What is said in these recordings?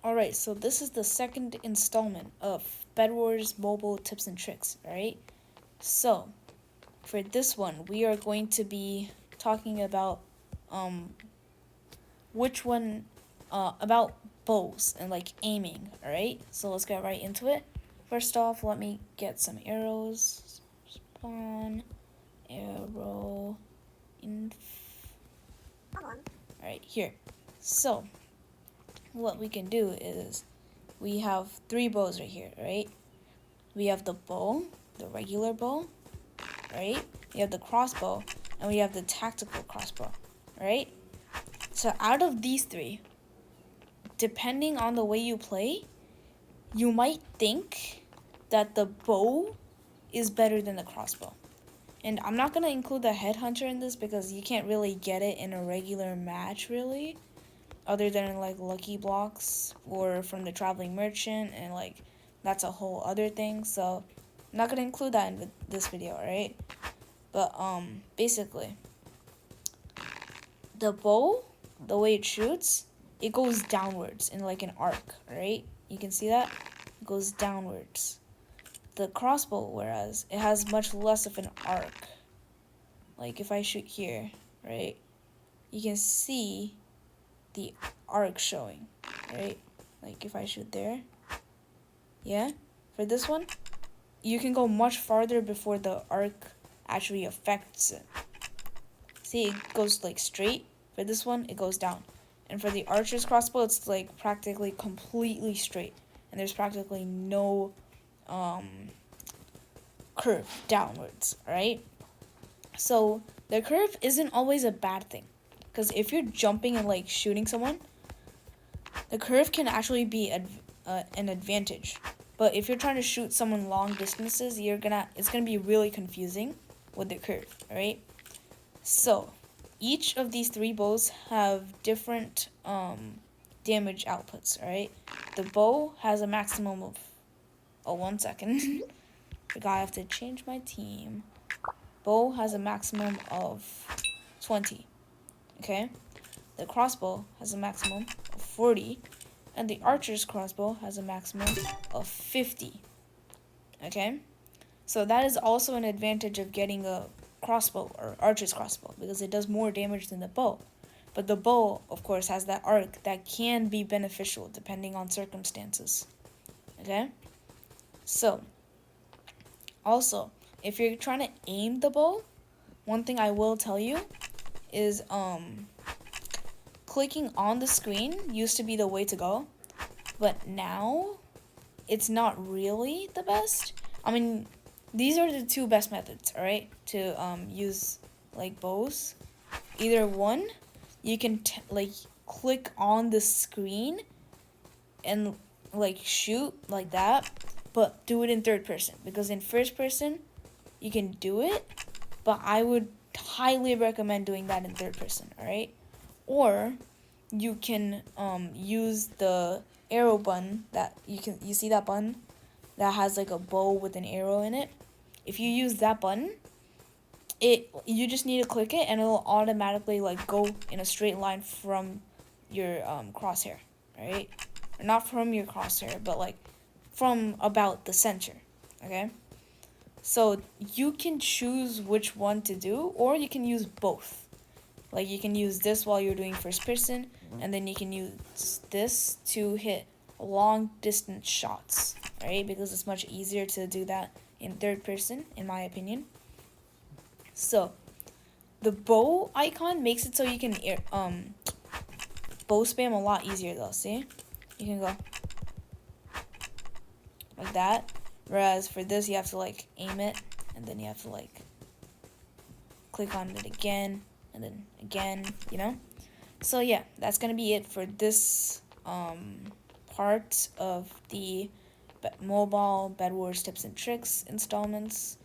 Alright, so this is the second installment of BEDWARS mobile tips and tricks, alright? So, for this one, we are going to be talking about which one about bows and like aiming, alright? So let's get right into it. First off, let me get some arrows. Spawn arrow Alright, here. So, what we can do is we have three bows right here, right? We have the bow, the regular bow, right? We have the crossbow, and we have the tactical crossbow, right? So out of these three, depending on the way you play, you might think that the bow is better than the crossbow. And I'm not going to include the headhunter in this because you can't really get it in a regular match, really, other than like lucky blocks or from the traveling merchant, and like that's a whole other thing. So I'm not going to include that in this video, right? But basically, the bow, the way it shoots, it goes downwards in like an arc, right? You can see that? It goes downwards. The crossbow, whereas, it has much less of an arc. Like if I shoot here, right? You can see the arc showing, right? Like if I shoot there, yeah? For this one, you can go much farther before the arc actually affects it. See, it goes like straight. For this one, it goes down. And for the archer's crossbow, it's like practically completely straight. And there's practically no curve downwards, right? So the curve isn't always a bad thing. Because if you're jumping and like shooting someone, the curve can actually be an advantage. But if you're trying to shoot someone long distances, it's gonna be really confusing with the curve, right? So, each of these three bows have different damage outputs, right? The bow has a maximum of... Oh, 1 second. Forgot I have to change my team. Bow has a maximum of 20, okay? The crossbow has a maximum of 40, and the archer's crossbow has a maximum of 50, okay? So that is also an advantage of getting a crossbow or archer's crossbow because it does more damage than the bow. But the bow, of course, has that arc that can be beneficial depending on circumstances. Okay? So, also, if you're trying to aim the bow, one thing I will tell you is clicking on the screen used to be the way to go, but now it's not really the best. I mean, these are the two best methods, alright, to use like bows. Either one, you can like click on the screen and like shoot like that, but do it in third person, because in first person you can do it, but I would highly recommend doing that in third person, alright? Or you can use the arrow button that you see that button that has like a bow with an arrow in it. If you use that button, you just need to click it and it'll automatically like go in a straight line from your crosshair, right? Or not from your crosshair, but like from about the center, okay? So you can choose which one to do, or you can use both. Like you can use this while you're doing first person, and then you can use this to hit long distance shots, right? Because it's much easier to do that in third person, in my opinion. So the bow icon makes it so you can bow spam a lot easier though. See, you can go like that, whereas for this you have to like aim it, and then you have to like click on it again and then again, you know. So yeah, that's gonna be it for this part of the mobile BEDWARS tips and tricks installments.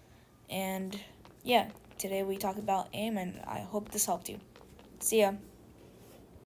And yeah, today we talked about aim, and I hope this helped you. See ya.